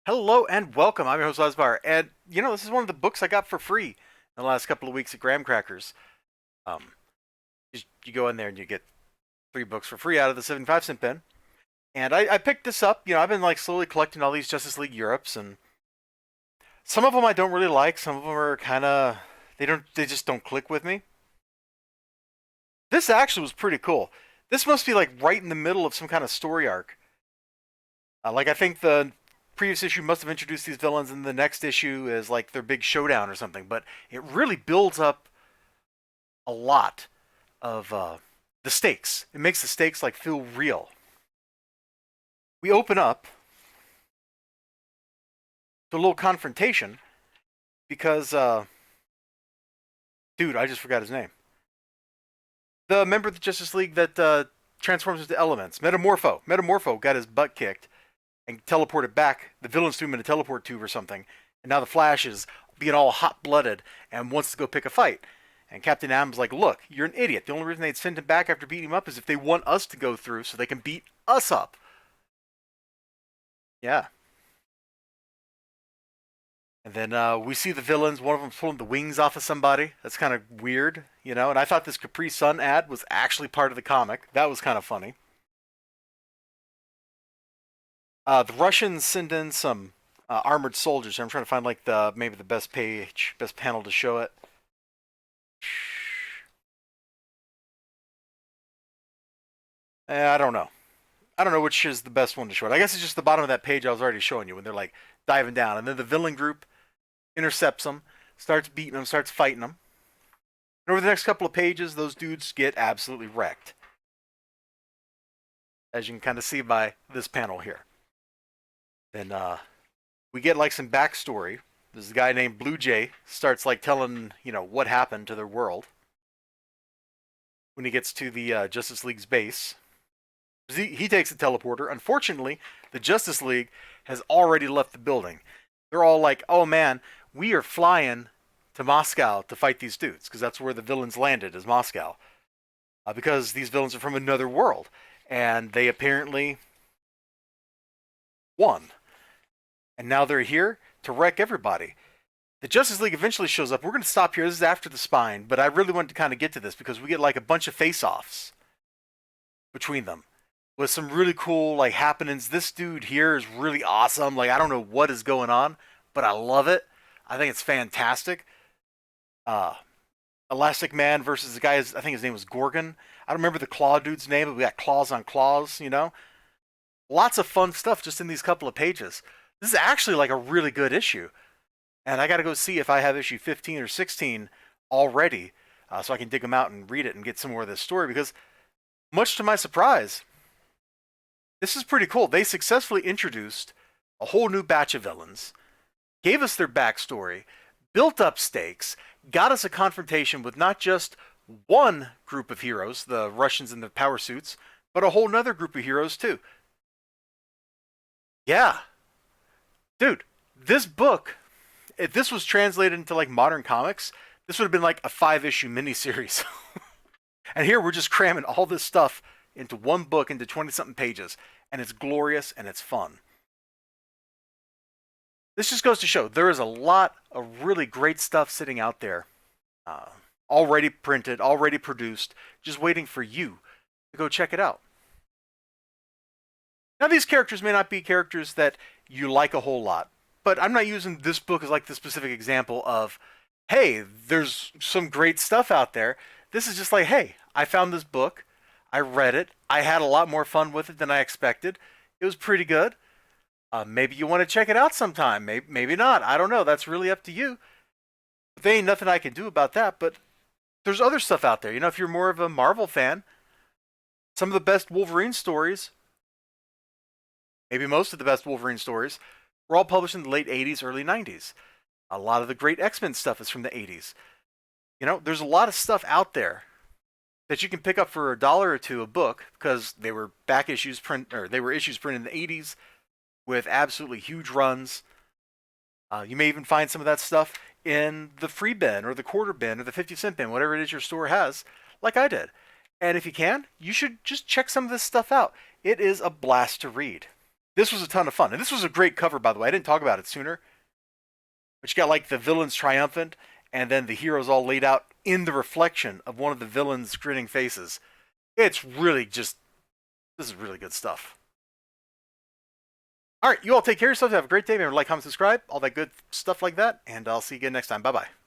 Hello and welcome. I'm your host Elizibar, and this is one of the books I got for free in the last couple of weeks at Graham Crackers. Um, you go in there and you get 3 books for free out of the 75-cent bin. And I picked this up. I've been like slowly collecting all these Justice League Europes, and some of them I don't really like. Some of them are kind of they just don't click with me. This actually was pretty cool. This must be like right in the middle of some kind of story arc. Like I think the previous issue must have introduced these villains, and the next issue is like their big showdown or something. But it really builds up a lot of the stakes. It makes the stakes like feel real. We open up to a little confrontation because, dude, I just forgot his name. The member of the Justice League that transforms into elements, Metamorpho. Metamorpho got his butt kicked and teleported back. The villains threw him in a teleport tube or something, and now the Flash is being all hot-blooded and wants to go pick a fight. And Captain Adam's like, look, you're an idiot. The only reason they'd send him back after beating him up is if they want us to go through so they can beat us up. Yeah. And then we see the villains. One of them pulling the wings off of somebody. That's kind of weird, And I thought this Capri Sun ad was actually part of the comic. That was kind of funny. The Russians send in some armored soldiers. I'm trying to find like maybe the best page, best panel to show it. I don't know. I don't know which is the best one to show it. I guess it's just the bottom of that page I was already showing you when they're like diving down, and then the villain group intercepts them, starts beating them, starts fighting them. And over the next couple of pages, those dudes get absolutely wrecked, as you can kind of see by this panel here. Then we get like some backstory. This guy named Blue Jay starts like telling what happened to their world when he gets to the Justice League's base. He takes the teleporter. Unfortunately, the Justice League has already left the building. They're all like, "Oh man, we are flying to Moscow to fight these dudes," because that's where the villains landed, is Moscow. Because these villains are from another world, and they apparently won. And now they're here to wreck everybody. The Justice League eventually shows up. We're going to stop here. This is after the spine, but I really wanted to kind of get to this because we get like a bunch of face-offs between them with some really cool like happenings. This dude here is really awesome. Like I don't know what is going on, but I love it. I think it's fantastic. Uh, Elastic Man versus the guy. I think his name was Gorgon. I don't remember the Claw dude's name, but we got claws on claws. Lots of fun stuff just in these couple of pages. This is actually like a really good issue, and I got to go see if I have issue 15 or 16 already, so I can dig them out and read it and get some more of this story. Because much to my surprise, this is pretty cool. They successfully introduced a whole new batch of villains, gave us their backstory, built up stakes, got us a confrontation with not just one group of heroes, the Russians in the power suits, but a whole nother group of heroes too. Yeah, dude, this book, if this was translated into like modern comics, this would have been like a 5-issue miniseries. And here we're just cramming all this stuff into one book, into 20 something pages, and it's glorious and it's fun. This just goes to show there is a lot of really great stuff sitting out there, uh, already printed, already produced, just waiting for you to go check it out. Now, these characters may not be characters that you like a whole lot, but I'm not using this book as like the specific example of, hey, there's some great stuff out there. This is just like, hey, I found this book, I read it, I had a lot more fun with it than I expected. It was pretty good. Maybe you want to check it out sometime. Maybe not. I don't know. That's really up to you. But there ain't nothing I can do about that. But there's other stuff out there. If you're more of a Marvel fan, some of the best Wolverine stories, maybe most of the best Wolverine stories, were all published in the late 80s, early 90s. A lot of the great X-Men stuff is from the 80s. There's a lot of stuff out there that you can pick up for $1 or $2 a book because they were back issues or they were issues printed in the 80s with absolutely huge runs. You may even find some of that stuff in the free bin or the quarter bin or the 50-cent bin, whatever it is your store has, like I did. And if you can, you should just check some of this stuff out. It is a blast to read. This was a ton of fun. And this was a great cover, by the way. I didn't talk about it sooner. But you got like the villains triumphant, and then the heroes all laid out in the reflection of one of the villains' grinning faces. It's really just, this is really good stuff. All right, you all take care of yourselves. Have a great day. Remember to like, comment, subscribe, all that good stuff like that. And I'll see you again next time. Bye-bye.